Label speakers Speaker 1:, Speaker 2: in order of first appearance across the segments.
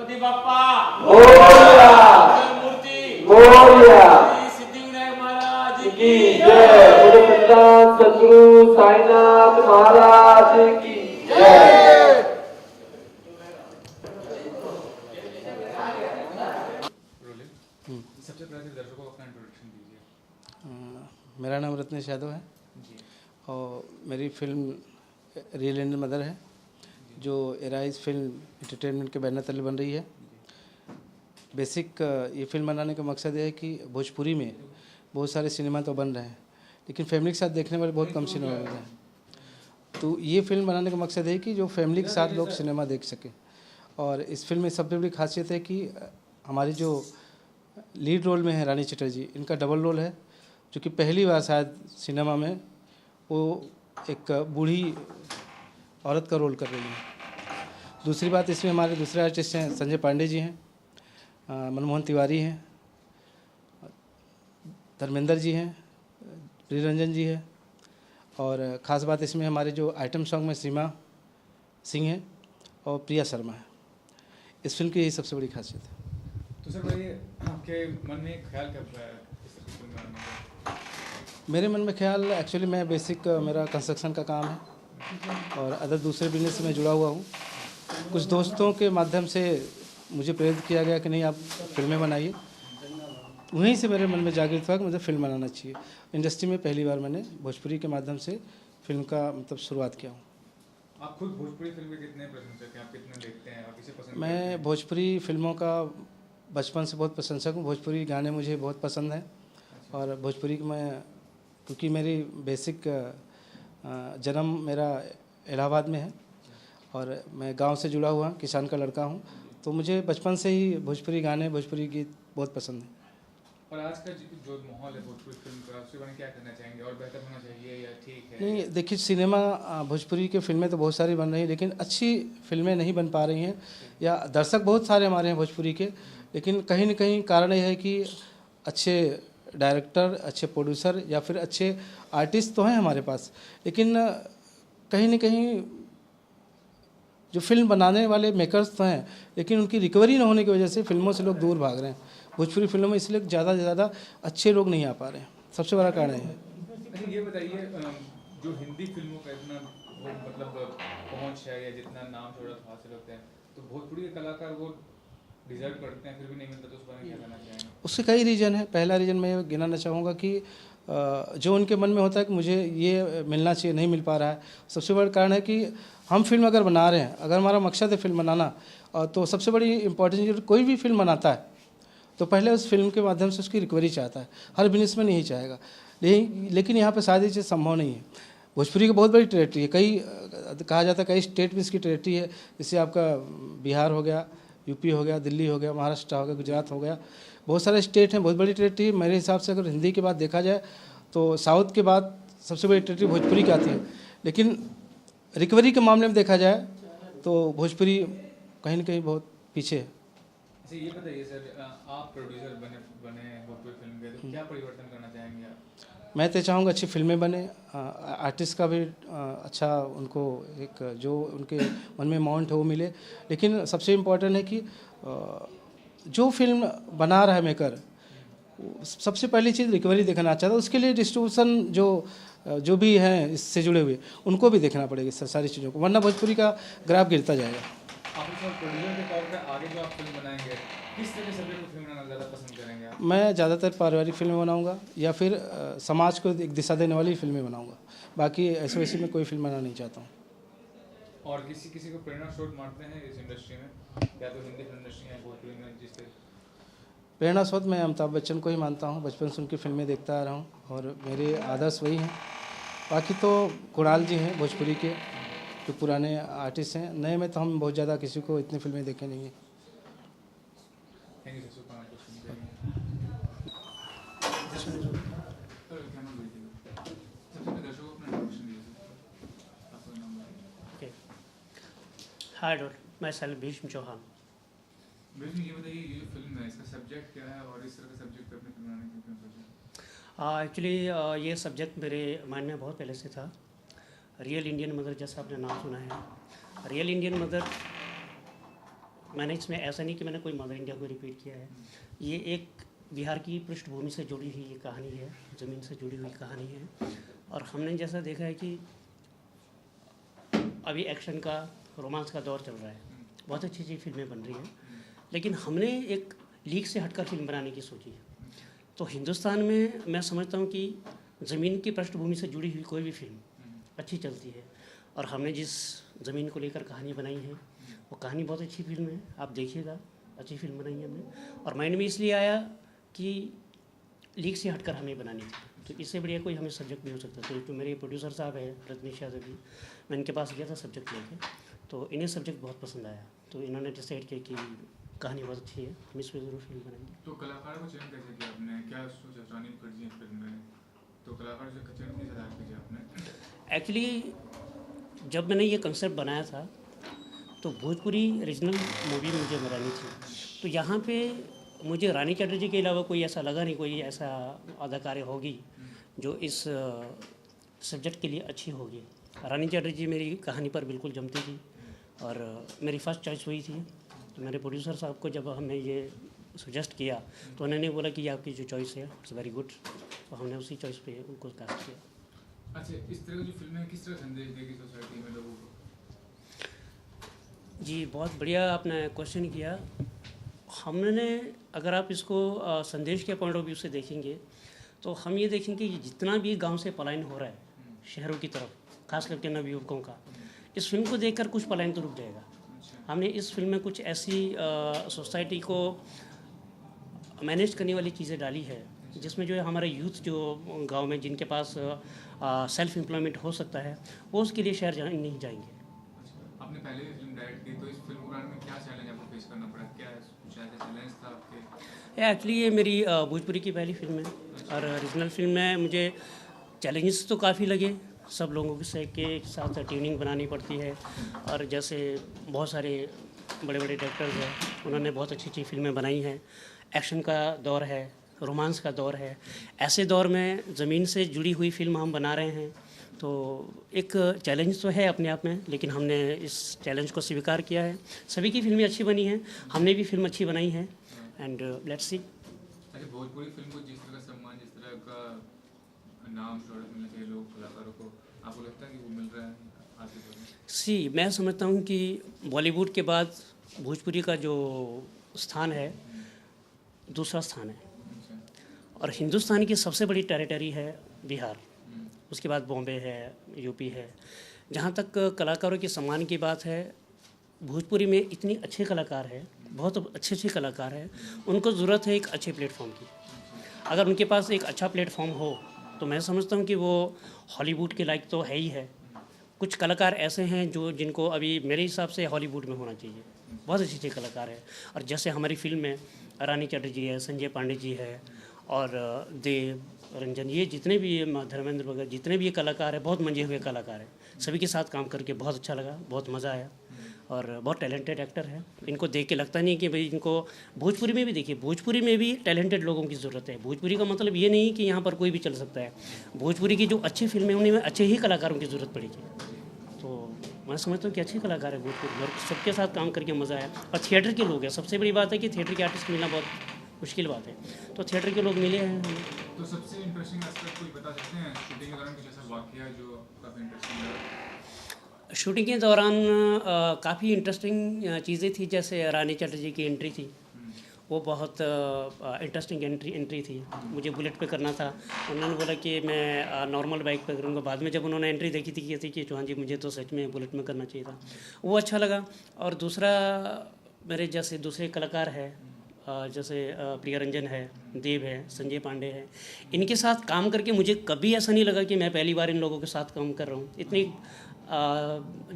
Speaker 1: गणपती बाप्पा
Speaker 2: मोरया,
Speaker 1: मूर्ती
Speaker 2: मोरया,
Speaker 1: श्री सिद्धिविनायक महाराज
Speaker 2: की
Speaker 1: की
Speaker 2: जय। बोलो संतान सद्गुरु साईनाथ महाराज की जय।
Speaker 3: सबसे पहले दर्शकों को अपना इंट्रोडक्शन दीजिए।
Speaker 4: मेरा नाम रत्नेश यादव है
Speaker 3: जी
Speaker 4: और मेरी फिल्म रियल इंडियन मदर है जो एराइज फिल्म एंटरटेनमेंट के बैनर तले बन रही है। बेसिक ये फिल्म बनाने का मकसद ये है कि भोजपुरी में बहुत सारे सिनेमा तो बन रहे हैं लेकिन फैमिली के साथ देखने वाले बहुत कम सिनेमा बन रहे हैं। तो ये फिल्म बनाने का मकसद है कि जो फैमिली के साथ लोग सिनेमा देख सकें। और इस फिल्म में सबसे बड़ी खासियत है कि हमारी जो लीड रोल में है रानी चटर्जी, इनका डबल रोल है जो कि पहली बार शायद सिनेमा में वो एक बूढ़ी औरत का रोल कर रही है। दूसरी बात, इसमें हमारे दूसरे आर्टिस्ट हैं संजय पांडे जी हैं, मनमोहन तिवारी हैं, धर्मेंद्र जी हैं, प्रियरंजन जी है और ख़ास बात इसमें हमारे जो आइटम सॉन्ग में सीमा सिंह है और प्रिया शर्मा है। इस फिल्म की यही सबसे बड़ी खासियत है।
Speaker 3: तो सर भाई आपके मन में एक ख्याल कब आया इस फिल्म बनाने का?
Speaker 4: मेरे मन में ख्याल एक्चुअली मैं बेसिक मेरा कंस्ट्रक्शन का काम है और अदर दूसरे बिजनेस से मैं जुड़ा हुआ हूँ। कुछ दोस्तों के माध्यम से मुझे प्रेरित किया गया कि नहीं आप फिल्में बनाइए। वहीं से मेरे मन में जागृत हुआ कि मुझे फिल्म बनाना चाहिए। इंडस्ट्री में पहली बार मैंने भोजपुरी के माध्यम से फिल्म का मतलब शुरुआत किया हूँ।
Speaker 3: आप खुद भोजपुरी फिल्म के कितने प्रशंसक हैं? आप कितने देखते हैं? आप किसे पसंद करते हैं?
Speaker 4: मैं भोजपुरी फिल्मों का बचपन से बहुत प्रशंसक हूँ। भोजपुरी गाने मुझे बहुत पसंद हैं और भोजपुरी में क्योंकि मेरी बेसिक जन्म मेरा इलाहाबाद में है और मैं गांव से जुड़ा हुआ किसान का लड़का हूं, तो मुझे बचपन से ही भोजपुरी गाने भोजपुरी गीत बहुत पसंद है।
Speaker 3: और आज का जो माहौल है भोजपुरी फिल्म का, उसके बारे में क्या कहना चाहेंगे? और बेहतर होना चाहिए या ठीक है?
Speaker 4: नहीं, देखिए सिनेमा भोजपुरी के फिल्में तो बहुत सारी बन रही हैं लेकिन अच्छी फिल्में नहीं बन पा रही हैं या दर्शक बहुत सारे हमारे हैं भोजपुरी के, लेकिन कहीं न कहीं कारण यह है कि अच्छे डायरेक्टर, अच्छे प्रोड्यूसर या फिर अच्छे आर्टिस्ट तो हैं हमारे पास, लेकिन कहीं न कहीं जो फिल्म बनाने वाले मेकर्स तो हैं लेकिन उनकी रिकवरी न होने की वजह से फिल्मों से लोग दूर भाग रहे हैं। भोजपुरी फिल्मों में इसलिए ज़्यादा से ज़्यादा अच्छे लोग नहीं आ पा रहे हैं, सबसे बड़ा कारण है।
Speaker 3: अच्छा ये बताइए, जो हिंदी फिल्मों का इतना वो मतलब पहुंच है या जितना नाम शोहरत हासिल होते हैं, तो भोजपुरी के कलाकार वो डिजर्व करते हैं फिर भी नहीं मिलता, तो उस बारे में क्या कहना चाहेंगे?
Speaker 4: उसके कई रीज़न हैं। पहला रीज़न मैं ये गिनाना चाहूँगा कि जो उनके मन में होता है कि मुझे ये मिलना चाहिए, नहीं मिल पा रहा है। सबसे बड़ा कारण है कि हम फिल्म अगर बना रहे हैं, अगर हमारा मकसद है फिल्म बनाना, तो सबसे बड़ी इंपॉर्टेंट कोई भी फिल्म बनाता है तो पहले उस फिल्म के माध्यम से उसकी रिकवरी चाहता है। हर बिजनेसमैन यही चाहेगा, लेकिन यहाँ पर शायद ये चीज़ संभव नहीं है। भोजपुरी की बहुत बड़ी टेरिटरी है, कई कहा जाता है कई स्टेट में इसकी टेरिटरी है। जैसे आपका बिहार हो गया, यूपी हो गया, दिल्ली हो गया, महाराष्ट्र हो गया, गुजरात हो गया, बहुत सारे स्टेट हैं, बहुत बड़ी टेरिटरी। मेरे हिसाब से अगर हिंदी के बाद देखा जाए तो साउथ के बाद सबसे बड़ी टेरिटरी भोजपुरी की आती है, लेकिन रिकवरी के मामले में देखा जाए तो भोजपुरी कहीं न कहीं बहुत पीछे है।
Speaker 3: अच्छा ये बताइए सर, आप प्रोड्यूसर बने भोजपुरी फिल्म के, तो क्या परिवर्तन करना चाहेंगे आप?
Speaker 4: मैं तो चाहूँगा अच्छी फिल्में बने, आर्टिस्ट का भी अच्छा उनको एक जो उनके मन में माउंट है वो मिले, लेकिन सबसे इम्पोर्टेंट है कि जो फिल्म बना रहा है मेकर, सबसे पहली चीज़ रिकवरी देखना चाहता है। उसके लिए डिस्ट्रीब्यूशन जो भी हैं इससे जुड़े हुए उनको भी देखना पड़ेगा सारी चीज़ों को, वरना भोजपुरी का ग्राफ गिरता जाएगा।
Speaker 3: आप इस वक्त प्रोड्यूसर के तौर पे आगे जो आप फिल्म बनाएंगे, किस तरह के सब्जेक्ट पर फिल्म बनाना ज़्यादा पसंद करेंगे आप?
Speaker 4: मैं ज़्यादातर पारिवारिक फिल्में बनाऊंगा या फिर समाज को एक दिशा देने वाली फिल्में बनाऊंगा। बाकी ऐसे वैसे में कोई फिल्म बनाना नहीं चाहता हूँ।
Speaker 3: और किसी को प्रेरणा स्रोत मानते हैं इस इंडस्ट्री में, या तो हिंदी फिल्म इंडस्ट्री है भोजपुरी में, जिससे
Speaker 4: प्रेरणा स्रोत मैं अमिताभ बच्चन को ही मानता हूँ। बचपन से उनकी फिल्में देखता आ रहा हूँ और मेरे आदर्श वही हैं। बाकी तो कुणाल जी हैं भोजपुरी के जो पुराने आर्टिस्ट हैं, नए में तो हम बहुत ज़्यादा किसी को इतनी फिल्में देखे नहीं हैं।
Speaker 3: Thank you sir.
Speaker 5: Hi dot, मैं सैल भीष्म चौहान।
Speaker 3: भीष्म ये बताइए, ये फिल्म है, इसका सब्जेक्ट क्या है और इस तरह का सब्जेक्ट पे अपनी फिल्म बनाने की क्यों सोचा?
Speaker 5: एक्चुअली ये सब्जेक्ट मेरे माइंड में बहुत पहले से था। रियल इंडियन मदर, जैसा आपने नाम सुना है, रियल इंडियन मदर मैंने इसमें ऐसा नहीं कि मैंने कोई मदर इंडिया को रिपीट किया है। ये एक बिहार की पृष्ठभूमि से जुड़ी हुई ये कहानी है, ज़मीन से जुड़ी हुई कहानी है। और हमने जैसा देखा है कि अभी एक्शन का, रोमांस का दौर चल रहा है, बहुत अच्छी अच्छी फिल्में बन रही हैं, लेकिन हमने एक लीक से हटकर फिल्म बनाने की सोची है। तो हिंदुस्तान में मैं समझता हूँ कि ज़मीन की पृष्ठभूमि से जुड़ी हुई कोई भी फिल्म अच्छी चलती है। और हमने जिस ज़मीन को लेकर कहानी बनाई है वो कहानी बहुत अच्छी फिल्म है, आप देखिएगा, अच्छी फिल्म बनाई है हमने। और माइंड में इसलिए आया कि लीक से हटकर हमें बनानी है, तो इससे बढ़िया कोई हमें सब्जेक्ट नहीं हो सकता। तो जो मेरे प्रोड्यूसर साहब हैं रजनीश यादव जी, मैं इनके पास गया था सब्जेक्ट लेके, तो इन्हें सब्जेक्ट बहुत पसंद आया, तो इन्होंने डिसाइड किया कि कहानी बहुत अच्छी है, हम इस पर ज़रूर फिल्म बनाएंगे।
Speaker 3: तो कलाकार को चयन कैसे किया आपने, क्या सोचा रानी मुखर्जी फिल्म में, तो कलाकार जो चयन किस आधार पे किया आपने?
Speaker 5: एक्चुअली जब मैंने ये कंसेप्ट बनाया था तो भोजपुरी रीजनल मूवी मुझे बनानी थी, तो यहाँ पे मुझे रानी चटर्जी के अलावा कोई ऐसा लगा नहीं, कोई ऐसा अदाकारा होगी जो इस सब्जेक्ट के लिए अच्छी होगी। रानी चटर्जी मेरी कहानी पर बिल्कुल जमती थी और मेरी फर्स्ट चॉइस हुई थी। तो मेरे प्रोड्यूसर साहब को जब हमने ये सजेस्ट किया तो उन्होंने बोला कि ये आपकी जो चॉइस है इट्स वेरी गुड, तो हमने उसी चॉइस पे उनको कास्ट किया।
Speaker 3: अच्छा, इस तरह की जो फिल्में किस तरह संदेश देगी सोसाइटी में लोगों को?
Speaker 5: जी बहुत बढ़िया आपने क्वेश्चन किया। हमने, अगर आप इसको संदेश के पॉइंट ऑफ व्यू से देखेंगे तो हम ये देखेंगे कि जितना भी गांव से पलायन हो रहा है शहरों की तरफ, खास करके नवयुवकों का, इस फिल्म को देखकर कुछ पलायन तो रुक जाएगा। हमने इस फिल्म में कुछ ऐसी सोसाइटी को मैनेज करने वाली चीज़ें डाली है जिसमें जो है हमारे यूथ जो गांव में जिनके पास सेल्फ एम्प्लॉयमेंट हो सकता है वो उसके लिए शहर नहीं जाएंगे।
Speaker 3: आपने पहले भी फिल्म डायरेक्ट की, तो इस फिल्म प्रोग्राम में क्या चैलेंज आपको फेस करना पड़ा, क्या कुछ ऐसा चैलेंज था आपके?
Speaker 5: एक्चुअली ये मेरी भोजपुरी की पहली फिल्म है और रीजनल फिल्म में मुझे चैलेंजेस तो काफ़ी लगे। सब लोगों के साथ ट्यूनिंग बनानी पड़ती है, और जैसे बहुत सारे बड़े बड़े डायरेक्टर्स हैं, उन्होंने बहुत अच्छी अच्छी फिल्में बनाई हैं। एक्शन का दौर है, रोमांस का दौर है, ऐसे दौर में ज़मीन से जुड़ी हुई फिल्म हम बना रहे हैं, तो एक चैलेंज तो है अपने आप में, लेकिन हमने इस चैलेंज को स्वीकार किया है। सभी की फिल्में अच्छी बनी हैं, हमने भी फिल्म अच्छी बनाई है, एंड लेट्स सी।
Speaker 3: अच्छा, भोजपुरी फिल्म को जिस तरह का सम्मान, जिस तरह का नाम शोहरत मिलना चाहिए लोग कलाकारों को, आपको लगता है कि वो मिल रहा है आज के दौर में?
Speaker 5: मैं समझता हूँ कि बॉलीवुड के बाद भोजपुरी का जो स्थान है दूसरा स्थान है, और हिंदुस्तान की सबसे बड़ी टेरिटरी है बिहार, उसके बाद बॉम्बे है, यूपी है। जहाँ तक कलाकारों के सम्मान की बात है, भोजपुरी में इतने अच्छे कलाकार हैं, बहुत अच्छे अच्छे कलाकार हैं, उनको ज़रूरत है एक अच्छे प्लेटफॉर्म की। अगर उनके पास एक अच्छा प्लेटफॉर्म हो तो मैं समझता हूँ कि वो हॉलीवुड के लायक तो है ही है। कुछ कलाकार ऐसे हैं जो जिनको अभी मेरे हिसाब से हॉलीवुड में होना चाहिए, बहुत अच्छे अच्छे कलाकार हैं। और जैसे हमारी फिल्म में रानी चटर्जी है, संजय पांडे जी है, और देव रंजन, ये जितने भी धर्मेंद्र वगैरह जितने भी ये कलाकार हैं, बहुत मंजे हुए कलाकार हैं। सभी के साथ काम करके बहुत अच्छा लगा, बहुत मज़ा आया, और बहुत टैलेंटेड एक्टर है। इनको देख के लगता नहीं कि भाई इनको भोजपुरी में भी, देखिए भोजपुरी में भी टैलेंटेड लोगों की ज़रूरत है। भोजपुरी का मतलब ये नहीं कि यहाँ पर कोई भी चल सकता है। भोजपुरी की जो अच्छी फिल्में उन्हीं में अच्छे ही कलाकारों की ज़रूरत पड़ेगी। तो मैं समझता हूँ कि अच्छे कलाकार है भोजपुरी, और सबके साथ काम करके मज़ा आया। और थिएटर के लोग हैं, सबसे बड़ी बात है कि थिएटर के आर्टिस्ट मिलना बहुत मुश्किल बात है, तो थिएटर के लोग मिले हैं।
Speaker 3: तो सबसे इंटरेस्टिंग एस्पेक्ट कोई बता सकते हैं शूटिंग के दौरान, कुछ ऐसा वाकया जो काफ़ी इंटरेस्टिंग लगा?
Speaker 5: शूटिंग के दौरान काफ़ी इंटरेस्टिंग चीज़ें थी। जैसे रानी चटर्जी की एंट्री थी, वो बहुत इंटरेस्टिंग एंट्री थी। मुझे बुलेट पे करना था, उन्होंने बोला कि मैं नॉर्मल बाइक पे करूँगा। बाद में जब उन्होंने एंट्री देखी थी कि चौहान जी मुझे तो सच में बुलेट में करना चाहिए था, वो अच्छा लगा। और दूसरा, मेरे जैसे दूसरे कलाकार है, जैसे प्रिया रंजन है, देव है, संजय पांडे है, इनके साथ काम करके मुझे कभी ऐसा नहीं लगा कि मैं पहली बार इन लोगों के साथ काम कर रहा हूँ। इतनी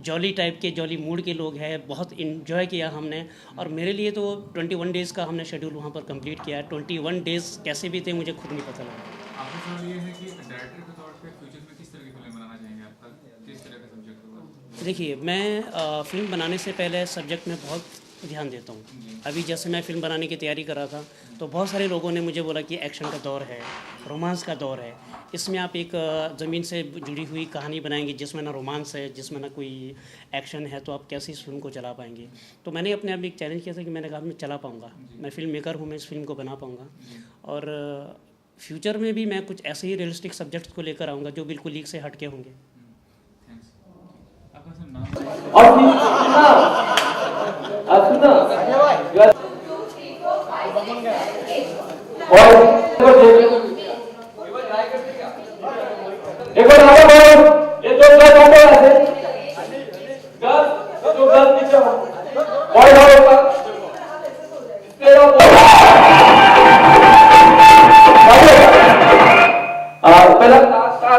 Speaker 5: जॉली टाइप के, जॉली मूड के लोग हैं, बहुत इन्जॉय किया हमने। और मेरे लिए तो 21 डेज़ का हमने शेड्यूल वहाँ पर कंप्लीट किया है। 21 डेज़ कैसे भी थे मुझे खुद नहीं पता लगा।
Speaker 3: आपका सवाल ये है कि डायरेक्टर के तौर पे फ्यूचर में किस तरह की फिल्में बनाना चाहेंगे, आपका किस तरह का सब्जेक्ट होगा?
Speaker 5: देखिए, मैं फिल्म बनाने से पहले सब्जेक्ट में बहुत ध्यान देता हूँ। अभी जैसे मैं फ़िल्म बनाने की तैयारी कर रहा था तो बहुत सारे लोगों ने मुझे बोला कि एक्शन का दौर है, रोमांस का दौर है, इसमें आप एक ज़मीन से जुड़ी हुई कहानी बनाएंगे जिसमें ना रोमांस है, जिसमें ना कोई एक्शन है, तो आप कैसे इस फिल्म को चला पाएंगे। तो मैंने अपने आप में एक चैलेंज किया था कि मैंने कहा मैं चला पाऊँगा, मैं फिल्म मेकर हूँ, मैं इस फिल्म को बना पाऊँगा। और फ्यूचर में भी मैं कुछ ऐसे ही रियलिस्टिक सब्जेक्ट्स को लेकर आऊँगा जो बिल्कुल लीक से हटके होंगे।
Speaker 3: आपका सर नाम
Speaker 2: और सुनना और देखो आगे बढ़ो, ये दो गज आगे ऐसे गज जो गज नीचे बॉय